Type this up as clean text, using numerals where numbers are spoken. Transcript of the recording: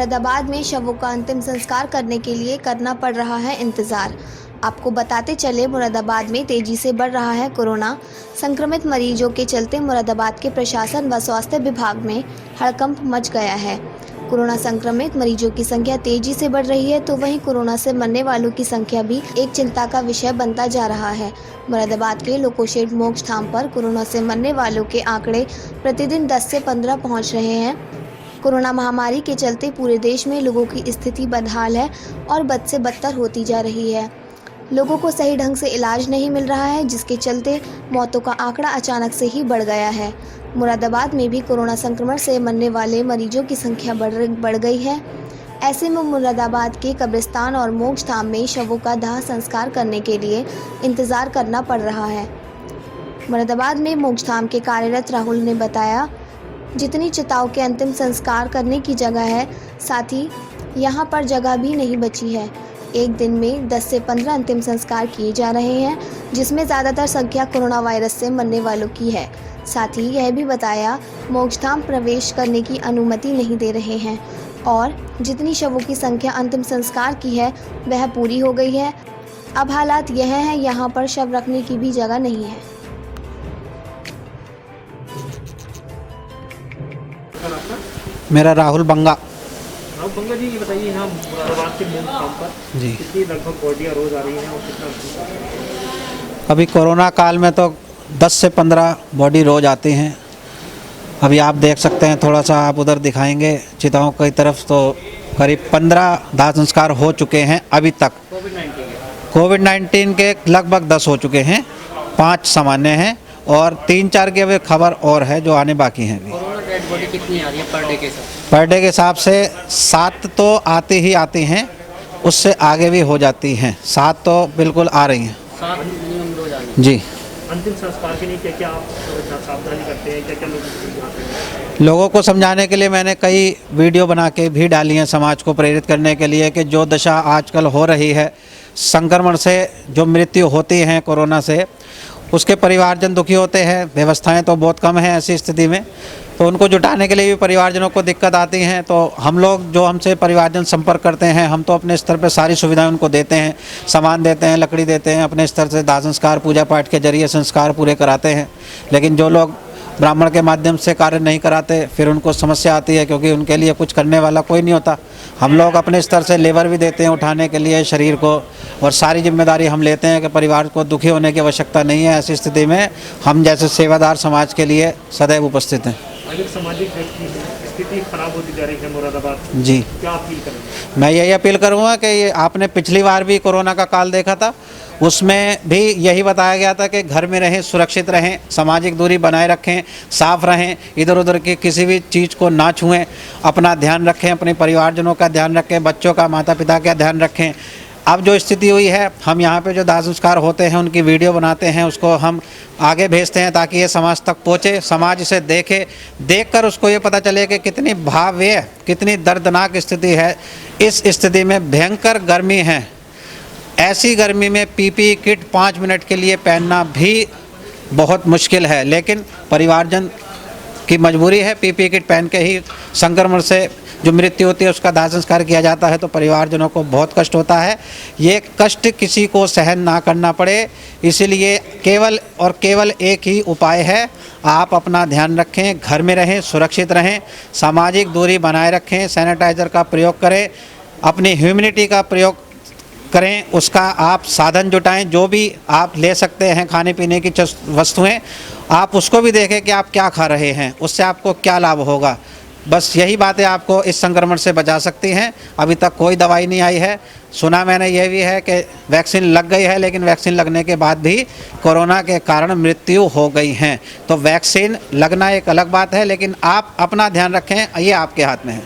मुरादाबाद में शवों का अंतिम संस्कार करने के लिए करना पड़ रहा है इंतज़ार। आपको बताते चले, मुरादाबाद में तेजी से बढ़ रहा है कोरोना संक्रमित मरीजों के चलते मुरादाबाद के प्रशासन व स्वास्थ्य विभाग में हड़कंप मच गया है। कोरोना संक्रमित मरीजों की संख्या तेजी से बढ़ रही है, तो वहीं कोरोना से मरने वालों की संख्या भी एक चिंता का विषय बनता जा रहा है। मुरादाबाद के लोकोशेड मोक्ष धाम पर कोरोना से मरने वालों के आंकड़े प्रतिदिन 10 से 15 पहुँच रहे हैं। कोरोना महामारी के चलते पूरे देश में लोगों की स्थिति बदहाल है और बद से बदतर होती जा रही है। लोगों को सही ढंग से इलाज नहीं मिल रहा है, जिसके चलते मौतों का आंकड़ा अचानक से ही बढ़ गया है। मुरादाबाद में भी कोरोना संक्रमण से मरने वाले मरीजों की संख्या बढ़ गई है। ऐसे में मुरादाबाद के कब्रिस्तान और मोक्ष धाम में शवों का दाह संस्कार करने के लिए इंतज़ार करना पड़ रहा है। मुरादाबाद में मोक्ष धाम के कार्यरत राहुल ने बताया, जितनी चिताओं के अंतिम संस्कार करने की जगह है, साथ ही यहाँ पर जगह भी नहीं बची है। एक दिन में 10 से 15 अंतिम संस्कार किए जा रहे हैं, जिसमें ज़्यादातर संख्या कोरोना वायरस से मरने वालों की है। साथ ही यह भी बताया, मोक्षधाम प्रवेश करने की अनुमति नहीं दे रहे हैं और जितनी शवों की संख्या अंतिम संस्कार की है वह पूरी हो गई है। अब हालात यह है, यहाँ पर शव रखने की भी जगह नहीं है। मेरा राहुल बंगा जी, ये बताइए, यहाँ मुरादाबाद के मोक्ष धाम पर जी कितनी लगभग बॉडियाँ रोज आ रही हैं और कितना? अभी कोरोना काल में तो 10 से 15 बॉडी रोज आती हैं। अभी आप देख सकते हैं, थोड़ा सा आप उधर दिखाएंगे चिताओं की तरफ, तो करीब 15 दाह संस्कार हो चुके हैं अभी तक। कोविड-19 के लगभग 10 हो चुके हैं, 5 सामान्य हैं और 3-4 की अभी खबर और है जो आने बाकी हैं। अभी डेड बॉडी कितनी आ रही है पर डे के हिसाब? पर डे के हिसाब से 7 तो आती हैं, उससे आगे भी हो जाती हैं। 7 तो बिल्कुल आ रही हैं। 7 मिनिमम रोज आ रही है। जी। अंतिम संस्कार के लिए क्या क्या आप सावधानी करते हैं, क्या क्या लोग लोगों को समझाने के लिए मैंने कई वीडियो बना के भी डाली हैं, समाज को प्रेरित करने के लिए कि जो दशा आजकल हो रही है, संक्रमण से जो मृत्यु होती हैं कोरोना से, उसके परिवारजन दुखी होते हैं। व्यवस्थाएं तो बहुत कम हैं ऐसी स्थिति में, तो उनको जुटाने के लिए भी परिवारजनों को दिक्कत आती हैं। तो हम लोग जो हमसे परिवारजन संपर्क करते हैं, हम तो अपने स्तर पर सारी सुविधाएं उनको देते हैं, सामान देते हैं, लकड़ी देते हैं, अपने स्तर से दाह संस्कार पूजा पाठ के जरिए संस्कार पूरे कराते हैं। लेकिन जो लोग ब्राह्मण के माध्यम से कार्य नहीं कराते, फिर उनको समस्या आती है, क्योंकि उनके लिए कुछ करने वाला कोई नहीं होता। हम लोग अपने स्तर से लेबर भी देते हैं उठाने के लिए शरीर को, और सारी जिम्मेदारी हम लेते हैं कि परिवार को दुखी होने की आवश्यकता नहीं है। ऐसी स्थिति में हम जैसे सेवादार समाज के लिए सदैव उपस्थित हैं। अगर सामाजिक स्थिति खराब होती जा रही है मुरादाबाद, जी, क्या अपील करेंगे? मैं यही अपील करूँगा कि ये आपने पिछली बार भी कोरोना का काल देखा था, उसमें भी यही बताया गया था कि घर में रहें, सुरक्षित रहें, सामाजिक दूरी बनाए रखें, साफ रहें, इधर उधर की किसी भी चीज़ को ना छुएं, अपना ध्यान रखें, अपने परिवारजनों का ध्यान रखें, बच्चों का, माता पिता का ध्यान रखें। अब जो स्थिति हुई है, हम यहाँ पे जो दाह संस्कार होते हैं उनकी वीडियो बनाते हैं, उसको हम आगे भेजते हैं ताकि ये समाज तक पहुँचे, समाज इसे देखे, देखकर उसको ये पता चले कि कितनी भाव्य, कितनी दर्दनाक स्थिति है। इस स्थिति में भयंकर गर्मी है, ऐसी गर्मी में पीपीई किट 5 मिनट के लिए पहनना भी बहुत मुश्किल है, लेकिन परिवारजन की मजबूरी है। पीपीई किट पहन के ही संक्रमण से जो मृत्यु होती है उसका दाह संस्कार किया जाता है, तो परिवारजनों को बहुत कष्ट होता है। ये कष्ट किसी को सहन ना करना पड़े, इसीलिए केवल एक ही उपाय है, आप अपना ध्यान रखें, घर में रहें, सुरक्षित रहें, सामाजिक दूरी बनाए रखें, सैनिटाइज़र का प्रयोग करें, अपनी ह्यूमिनिटी का प्रयोग करें, उसका आप साधन जुटाएं। जो भी आप ले सकते हैं खाने पीने की वस्तुएं, आप उसको भी देखें कि आप क्या खा रहे हैं, उससे आपको क्या लाभ होगा। बस यही बातें आपको इस संक्रमण से बचा सकती हैं। अभी तक कोई दवाई नहीं आई है। सुना मैंने यह भी है कि वैक्सीन लग गई है, लेकिन वैक्सीन लगने के बाद भी कोरोना के कारण मृत्यु हो गई हैं। तो वैक्सीन लगना एक अलग बात है, लेकिन आप अपना ध्यान रखें, ये आपके हाथ में है।